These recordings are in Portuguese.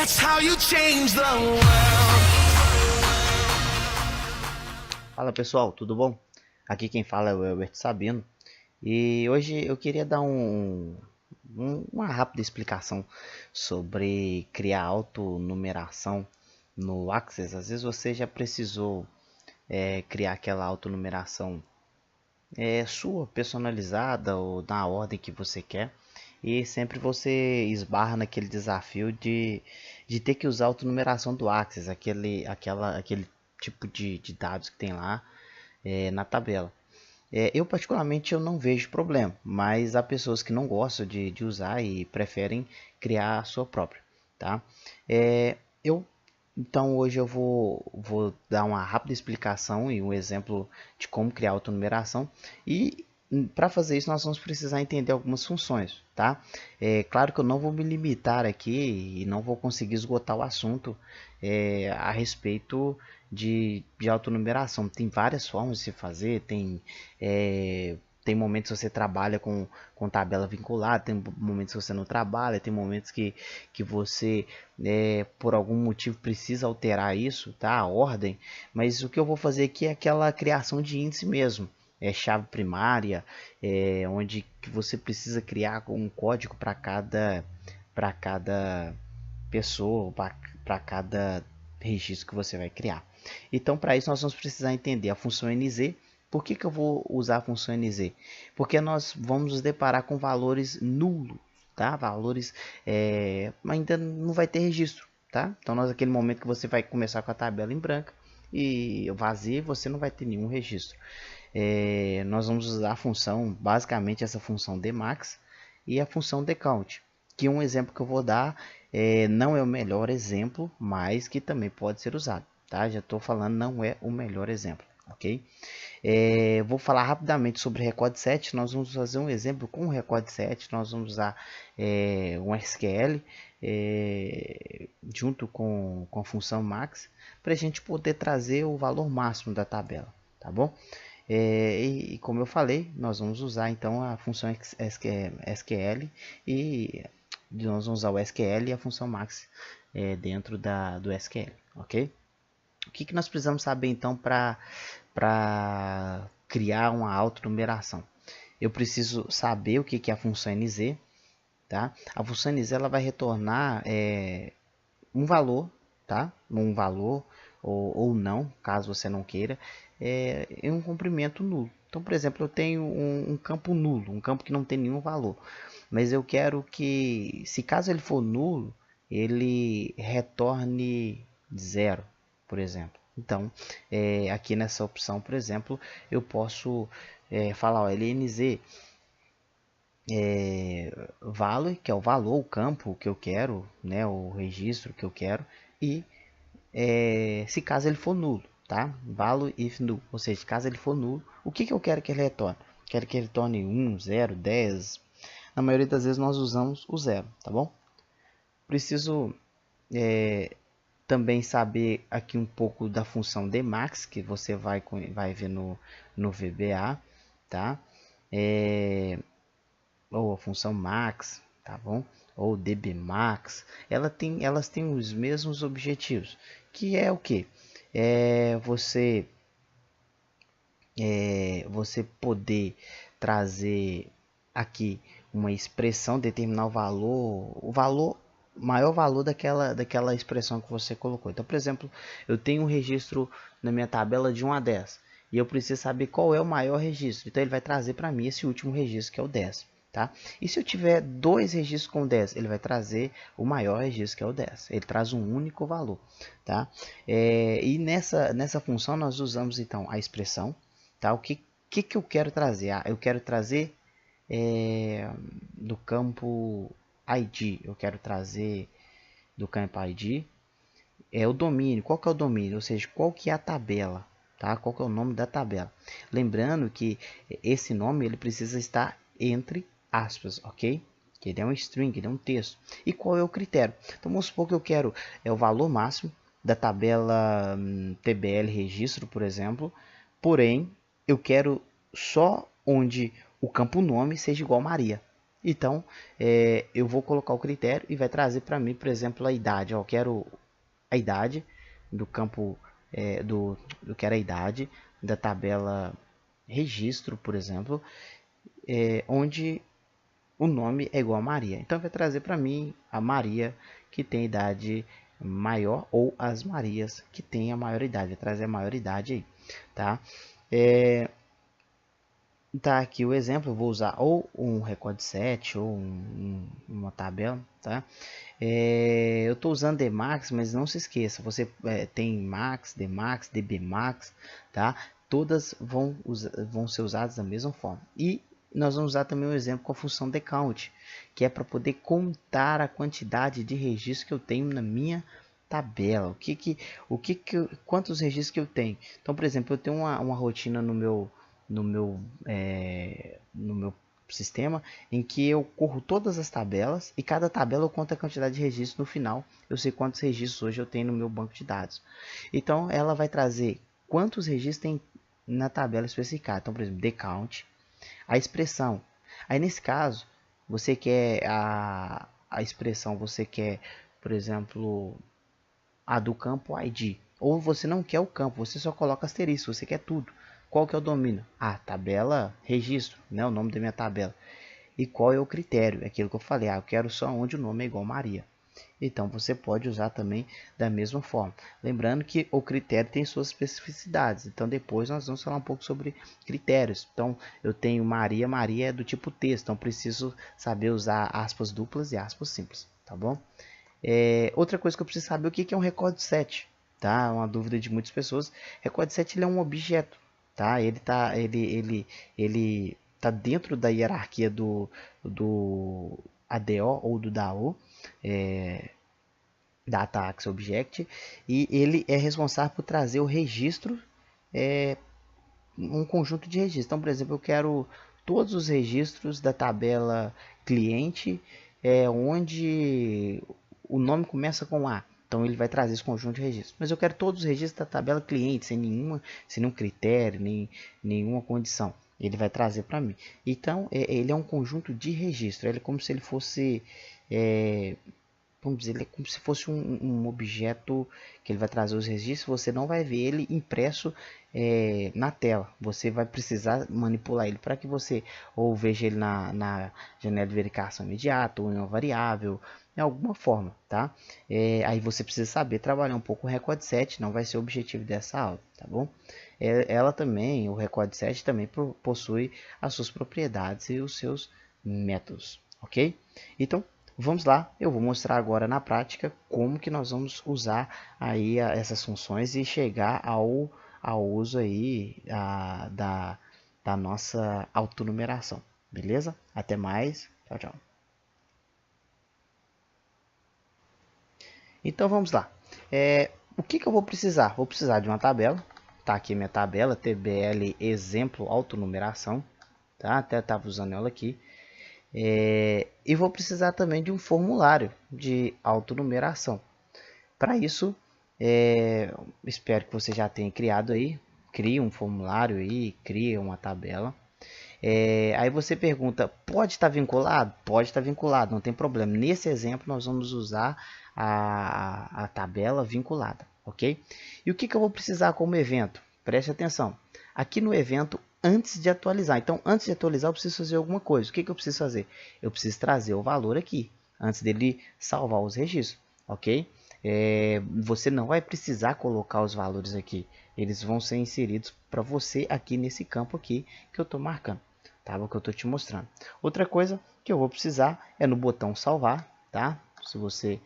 That's how you change the world. Fala pessoal, tudo bom? Aqui quem fala é o Herbert Sabino e hoje eu queria dar uma rápida explicação sobre criar autonumeração no Access. Às vezes você já precisou criar aquela autonumeração sua, personalizada ou na ordem que você quer, e sempre você esbarra naquele desafio de ter que usar a autonumeração do Access, aquele tipo de dados que tem lá na tabela. Eu particularmente eu não vejo problema, mas há pessoas que não gostam de usar e preferem criar a sua própria, tá? Eu então hoje eu vou dar uma rápida explicação e um exemplo de como criar autonumeração, e para fazer isso nós vamos precisar entender algumas funções, tá? É claro que eu não vou me limitar aqui e não vou conseguir esgotar o assunto a respeito de autonumeração. Tem várias formas de se fazer, tem momentos que você trabalha com tabela vinculada, tem momentos que você não trabalha, tem momentos que você, por algum motivo, precisa alterar isso, tá? A ordem, mas o que eu vou fazer aqui é aquela criação de índice mesmo. Chave primária, onde que você precisa criar um código para cada pessoa, para cada registro que você vai criar. Então, para isso, nós vamos precisar entender a função NZ. Por que eu vou usar a função NZ? Porque nós vamos nos deparar com valores nulos, tá? Valores ainda não vai ter registro, tá? Então, naquele momento que você vai começar com a tabela em branco e vazia, você não vai ter nenhum registro. Nós vamos usar a função, basicamente essa função dmax e a função decount, que um exemplo que eu vou dar não é o melhor exemplo, mas que também pode ser usado, tá? Já estou falando, não é o melhor exemplo, ok? Vou falar rapidamente sobre record set. Nós vamos fazer um exemplo com o record set. Nós vamos usar um SQL junto com a função max para a gente poder trazer o valor máximo da tabela, tá bom? E como eu falei, nós vamos usar então a função SQL e nós vamos usar o SQL e a função max dentro do SQL, ok? O que nós precisamos saber então para criar uma autonumeração? Eu preciso saber o que é a função NZ, tá? A função NZ ela vai retornar um valor, tá? Um valor ou não, caso você não queira, em um comprimento nulo. Então, por exemplo, eu tenho um campo nulo, um campo que não tem nenhum valor, mas eu quero que, se caso ele for nulo, ele retorne zero, por exemplo. Então, aqui nessa opção, por exemplo, eu posso falar, ó, lnz value, que é o valor, o campo que eu quero, né, o registro que eu quero, e se caso ele for nulo, tá? Value if null, ou seja, caso ele for nulo, o que eu quero que ele retorne? Quero que ele retorne 1, 0, 10. Na maioria das vezes nós usamos o 0, tá bom? Preciso também saber aqui um pouco da função dmax, que você vai ver no VBA, tá? Ou a função max, tá bom? Ou dbmax, elas têm os mesmos objetivos, que é o que? Você poder trazer aqui uma expressão, determinar o valor, maior valor daquela expressão que você colocou. Então, por exemplo, eu tenho um registro na minha tabela de 1 a 10 e eu preciso saber qual é o maior registro. Então, ele vai trazer para mim esse último registro, que é o 10. Tá? E se eu tiver dois registros com 10, ele vai trazer o maior registro, que é o 10. Ele traz um único valor. Tá? E nessa função nós usamos então a expressão. Tá? O que eu quero trazer? Eu quero trazer do campo ID. Eu quero trazer do campo ID o domínio. Qual que é o domínio? Ou seja, qual que é a tabela? Tá? Qual que é o nome da tabela? Lembrando que esse nome ele precisa estar entre aspas, ok? Que ele é um string, ele é um texto. E qual é o critério? Então vamos supor que eu quero o valor máximo da tabela TBL registro, por exemplo. Porém, eu quero só onde o campo nome seja igual a Maria. Então, eu vou colocar o critério e vai trazer para mim, por exemplo, a idade. Ó, eu quero a idade do campo, eu quero a idade da tabela registro, por exemplo, onde o nome é igual a Maria. Então vai trazer para mim a Maria que tem idade maior ou as Marias que tem a maior idade. Vai trazer a maior idade aí, tá? Tá aqui o exemplo, eu vou usar ou um recorde set ou uma tabela, tá? Eu estou usando Dmax, mas não se esqueça, você tem Max, Dmax, DBmax, tá? Todas vão ser usadas da mesma forma. E nós vamos usar também um exemplo com a função decount, que é para poder contar a quantidade de registros que eu tenho na minha tabela. Quantos registros que eu tenho? Então, por exemplo, eu tenho uma rotina no meu sistema em que eu corro todas as tabelas e cada tabela eu conto a quantidade de registros no final. Eu sei quantos registros hoje eu tenho no meu banco de dados. Então ela vai trazer quantos registros tem na tabela especificada. Então, por exemplo, decount, a expressão. Aí nesse caso, você quer a expressão, você quer, por exemplo, a do campo ID. Ou você não quer o campo, você só coloca asterisco, você quer tudo. Qual que é o domínio? Tabela, registro, né? O nome da minha tabela. E qual é o critério? É aquilo que eu falei, eu quero só onde o nome é igual Maria. Então você pode usar também da mesma forma. Lembrando que o critério tem suas especificidades. Então depois nós vamos falar um pouco sobre critérios. Então eu tenho Maria, Maria é do tipo texto. Então preciso saber usar aspas duplas e aspas simples, tá bom? Outra coisa que eu preciso saber, o que é um record set, tá? Uma dúvida de muitas pessoas. Record set ele é um objeto, tá? Ele tá dentro da hierarquia do ADO ou do DAO, Data Access Object, e ele é responsável por trazer o registro, um conjunto de registros. Então, por exemplo, eu quero todos os registros da tabela cliente, onde o nome começa com A. Então ele vai trazer esse conjunto de registros. Mas eu quero todos os registros da tabela cliente, sem nenhum critério, nenhuma condição. Ele vai trazer para mim. Então ele é um conjunto de registros. Ele é como se ele fosse, vamos dizer, ele é como se fosse um objeto que ele vai trazer os registros. Você não vai ver ele impresso na tela. Você vai precisar manipular ele para que você ou veja ele na janela de verificação imediata ou em uma variável, de alguma forma, tá? Aí você precisa saber trabalhar um pouco o record set, não vai ser o objetivo dessa aula, tá bom? Ela também, o record set também possui as suas propriedades e os seus métodos, ok? Então, vamos lá, eu vou mostrar agora na prática como que nós vamos usar aí essas funções e chegar ao uso aí da nossa autonumeração, beleza? Até mais, tchau, tchau. Então vamos lá. O que eu vou precisar? Vou precisar de uma tabela. Tá aqui minha tabela, TBL exemplo autonumeração. Tá? Até estava usando ela aqui. E vou precisar também de um formulário de autonumeração. Para isso, espero que você já tenha criado aí. Crie um formulário aí, crie uma tabela. Aí você pergunta, pode estar vinculado? Pode estar vinculado, não tem problema. Nesse exemplo, nós vamos usar a tabela vinculada, ok? E o que eu vou precisar como evento? Preste atenção. Aqui no evento, antes de atualizar. Então, antes de atualizar, eu preciso fazer alguma coisa. O que eu preciso fazer? Eu preciso trazer o valor aqui, antes dele salvar os registros, ok? Você não vai precisar colocar os valores aqui. Eles vão ser inseridos para você aqui nesse campo aqui que eu estou marcando, tá? O que eu estou te mostrando. Outra coisa que eu vou precisar é no botão salvar, tá? Se você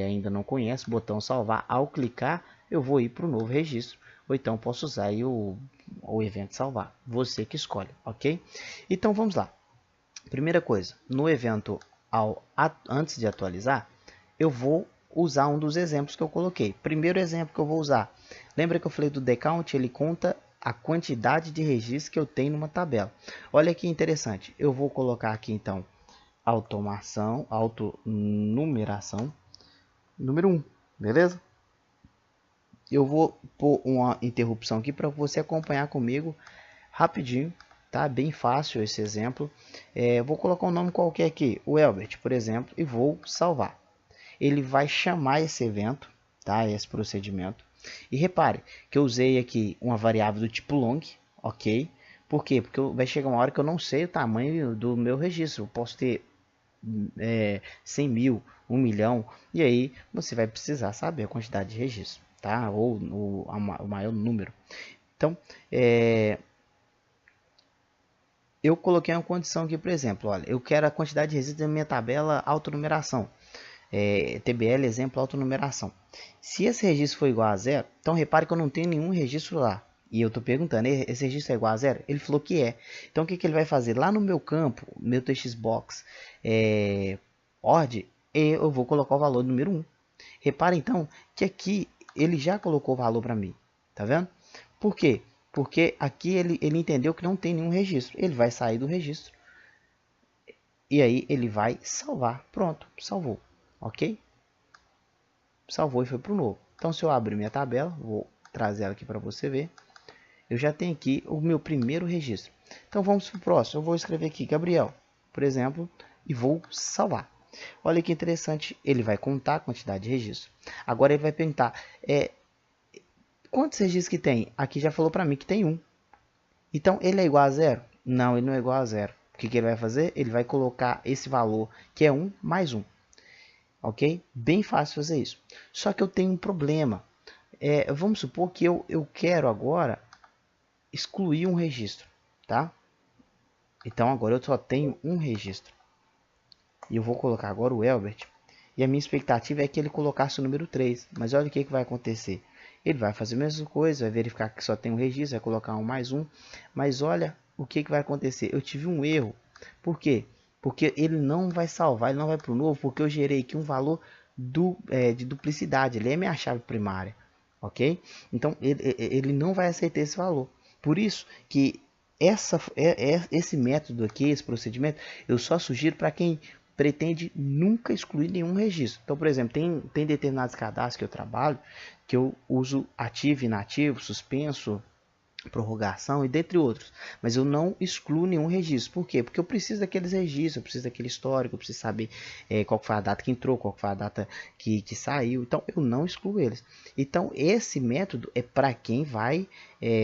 ainda não conhece, o botão salvar, ao clicar eu vou ir para o novo registro, ou então posso usar aí o evento salvar, você que escolhe, ok? Então vamos lá. Primeira coisa, no evento antes de atualizar, eu vou usar um dos exemplos que eu coloquei. Primeiro exemplo que eu vou usar, lembra que eu falei do decount? Ele conta a quantidade de registros que eu tenho numa tabela. Olha que interessante, eu vou colocar aqui então autonumeração número 1, beleza? Eu vou pôr uma interrupção aqui para você acompanhar comigo rapidinho, tá? Bem fácil esse exemplo. Eu vou colocar um nome qualquer aqui, o Elbert, por exemplo, e vou salvar. Ele vai chamar esse evento, tá? Esse procedimento. E repare que eu usei aqui uma variável do tipo long, ok? Por quê? Porque vai chegar uma hora que eu não sei o tamanho do meu registro. Eu posso ter 100 mil, 1 milhão, e aí você vai precisar saber a quantidade de registro, tá? Ou o maior número. Então, eu coloquei uma condição aqui, por exemplo, olha, eu quero a quantidade de registros da minha tabela autonumeração. TBL exemplo autonumeração. Se esse registro for igual a zero, então repare que eu não tenho nenhum registro lá. E eu estou perguntando, esse registro é igual a zero? Ele falou que é. Então o que ele vai fazer? Lá no meu campo, meu TXBox ORD, eu vou colocar o valor número 1. Repare então que aqui ele já colocou o valor para mim. Tá vendo? Por quê? Porque aqui ele entendeu que não tem nenhum registro. Ele vai sair do registro. E aí ele vai salvar. Pronto, salvou. Ok? Salvou e foi para o novo. Então, se eu abrir minha tabela, vou trazer ela aqui para você ver. Eu já tenho aqui o meu primeiro registro. Então, vamos para o próximo. Eu vou escrever aqui Gabriel, por exemplo, e vou salvar. Olha que interessante. Ele vai contar a quantidade de registros. Agora, ele vai perguntar, quantos registros que tem? Aqui já falou para mim que tem um. Então, ele é igual a zero? Não, ele não é igual a zero. O que ele vai fazer? Ele vai colocar esse valor, que é 1 mais 1. Ok? Bem fácil fazer isso. Só que eu tenho um problema. Vamos supor que eu quero agora excluir um registro, tá? Então agora eu só tenho um registro. E eu vou colocar agora o Elbert. E a minha expectativa é que ele colocasse o número 3. Mas olha o que vai acontecer. Ele vai fazer a mesma coisa, vai verificar que só tem um registro, vai colocar um mais um. Mas olha o que vai acontecer. Eu tive um erro. Por quê? Porque ele não vai salvar, ele não vai para o novo, porque eu gerei aqui um valor de duplicidade. Ele é minha chave primária, ok? Então, ele não vai aceitar esse valor. Por isso que esse método aqui, esse procedimento, eu só sugiro para quem pretende nunca excluir nenhum registro. Então, por exemplo, tem determinados cadastros que eu trabalho, que eu uso ativo, inativo, suspenso, prorrogação e dentre outros, mas eu não excluo nenhum registro. Por quê? Porque eu preciso daqueles registros, eu preciso daquele histórico, eu preciso saber qual foi a data que entrou, qual foi a data que saiu, então eu não excluo eles. Então esse método é para quem vai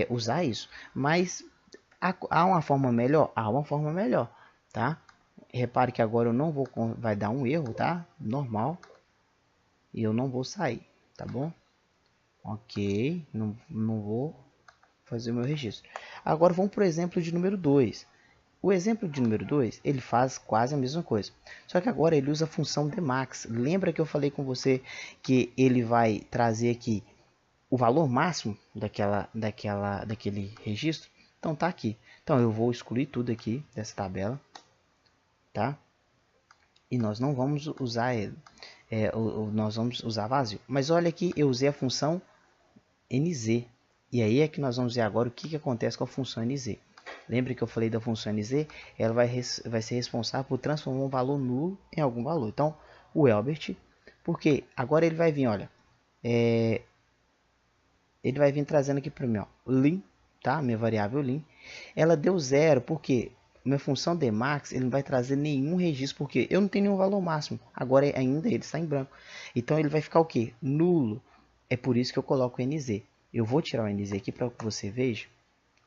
usar isso, mas há uma forma melhor? Há uma forma melhor, tá? Repare que agora eu não vou, vai dar um erro, tá? Normal, e eu não vou sair, tá bom? Ok, não vou fazer o meu registro. Agora vamos para o exemplo de número 2. O exemplo de número 2, ele faz quase a mesma coisa. Só que agora ele usa a função dmax. Lembra que eu falei com você que ele vai trazer aqui o valor máximo daquele registro? Então tá aqui. Então eu vou excluir tudo aqui dessa tabela, tá? E nós não vamos usar ele. Nós vamos usar vazio. Mas olha aqui, eu usei a função nz. E aí é que nós vamos ver agora o que acontece com a função nz. Lembre que eu falei da função nz, ela vai ser responsável por transformar um valor nulo em algum valor. Então, o Elbert, porque agora ele vai vir, olha, ele vai vir trazendo aqui para mim, ó, lim, tá? Minha variável lim, ela deu zero, porque minha função dmax, ele não vai trazer nenhum registro, porque eu não tenho nenhum valor máximo. Agora ainda ele está em branco. Então ele vai ficar o quê? Nulo. É por isso que eu coloco o nz. Eu vou tirar o nz aqui para que você veja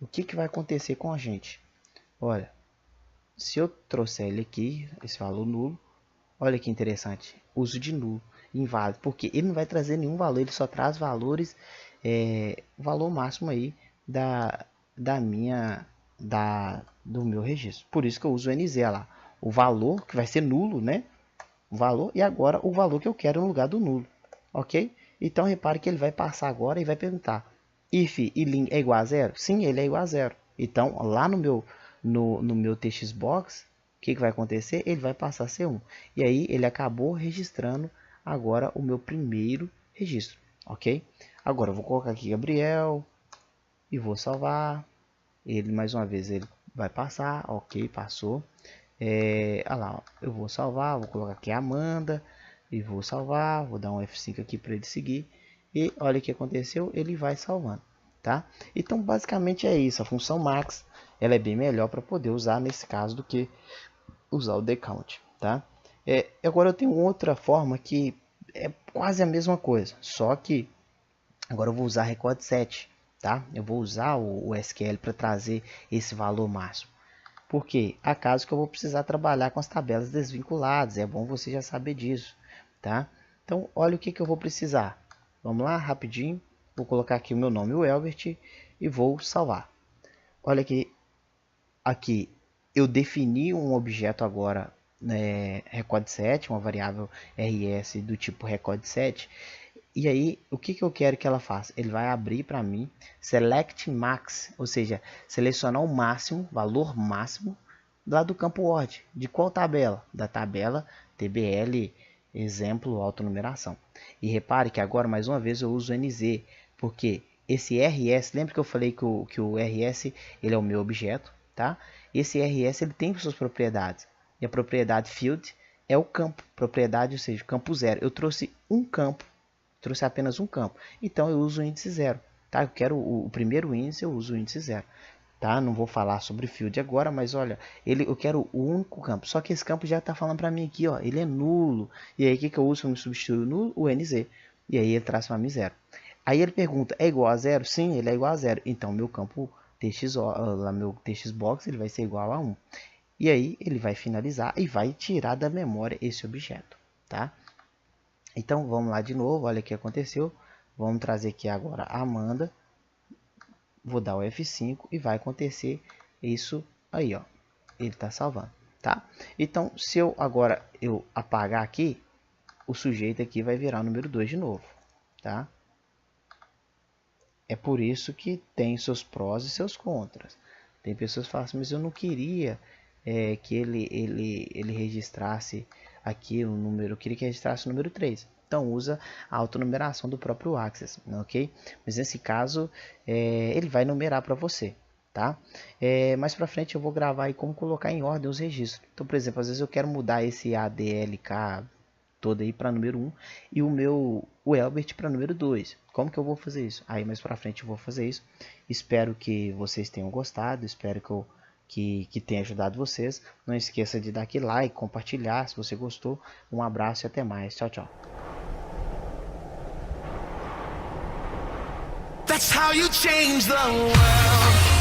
o que vai acontecer com a gente. Olha, se eu trouxer ele aqui, esse valor nulo, olha que interessante, uso de nulo, inválido, porque ele não vai trazer nenhum valor, ele só traz valores, valor máximo aí do meu registro. Por isso que eu uso o nz lá, o valor que vai ser nulo, né? O valor e agora o valor que eu quero no lugar do nulo, ok? Então, repare que ele vai passar agora e vai perguntar, if e lim é igual a zero? Sim, ele é igual a zero. Então, lá no meu TXBox, o que vai acontecer? Ele vai passar a ser 1. E aí, ele acabou registrando agora o meu primeiro registro, ok? Agora, eu vou colocar aqui Gabriel e vou salvar. Ele, mais uma vez, ele vai passar, ok, passou. Olha lá, ó, eu vou salvar, vou colocar aqui Amanda. E vou salvar, vou dar um F5 aqui para ele seguir. E olha o que aconteceu, ele vai salvando, tá? Então basicamente é isso, a função max ela é bem melhor para poder usar nesse caso do que usar o decount, tá? Agora eu tenho outra forma que é quase a mesma coisa, só que agora eu vou usar record set, tá? Eu vou usar o SQL para trazer esse valor máximo. Porque há casos que eu vou precisar trabalhar com as tabelas desvinculadas, é bom você já saber disso, tá? Então, olha o que eu vou precisar. Vamos lá, rapidinho. Vou colocar aqui o meu nome, o Elbert, e vou salvar. Olha aqui eu defini um objeto agora, record set, uma variável rs do tipo record set. E aí, o que eu quero que ela faça? Ele vai abrir para mim select max, ou seja, selecionar o máximo, valor máximo, lá do campo Word. De qual tabela? Da tabela TBL, exemplo, autonumeração. E repare que agora, mais uma vez, eu uso NZ, porque esse RS, lembra que eu falei que o RS ele é o meu objeto, tá? Esse RS ele tem suas propriedades. E a propriedade field é o campo, propriedade, ou seja, campo zero. Eu trouxe um campo, trouxe apenas um campo, então eu uso o índice zero, tá? Eu quero o primeiro índice, eu uso o índice zero, tá? Não vou falar sobre field agora, mas olha, eu quero o único campo, só que esse campo já está falando para mim aqui, ó, ele é nulo, e aí o que eu uso para me substituir o nulo? O NZ, e aí ele traz para mim zero. Aí ele pergunta, é igual a zero? Sim, ele é igual a zero, então meu campo meu txbox ele vai ser igual a 1. E aí ele vai finalizar e vai tirar da memória esse objeto, tá? Então vamos lá de novo, olha o que aconteceu. Vamos trazer aqui agora a Amanda. Vou dar o F5 e vai acontecer isso aí, ó. Ele está salvando, tá? Então se eu agora apagar aqui, o sujeito aqui vai virar o número 2 de novo, tá? É por isso que tem seus prós e seus contras. Tem pessoas que falam assim, mas eu não queria que ele registrasse aqui o número, eu queria que registrasse o número 3. Então usa a autonumeração do próprio Access, ok? Mas nesse caso ele vai numerar para você, tá? Mais para frente eu vou gravar aí como colocar em ordem os registros. Então, por exemplo, às vezes eu quero mudar esse ADLK todo aí para número 1 e o Elbert para número 2. Como que eu vou fazer isso? Aí mais para frente eu vou fazer isso. Espero que vocês tenham gostado, espero que tenha ajudado vocês. Não esqueça de dar aquele like, compartilhar se você gostou. Um abraço e até mais. Tchau, tchau. That's how you change the world.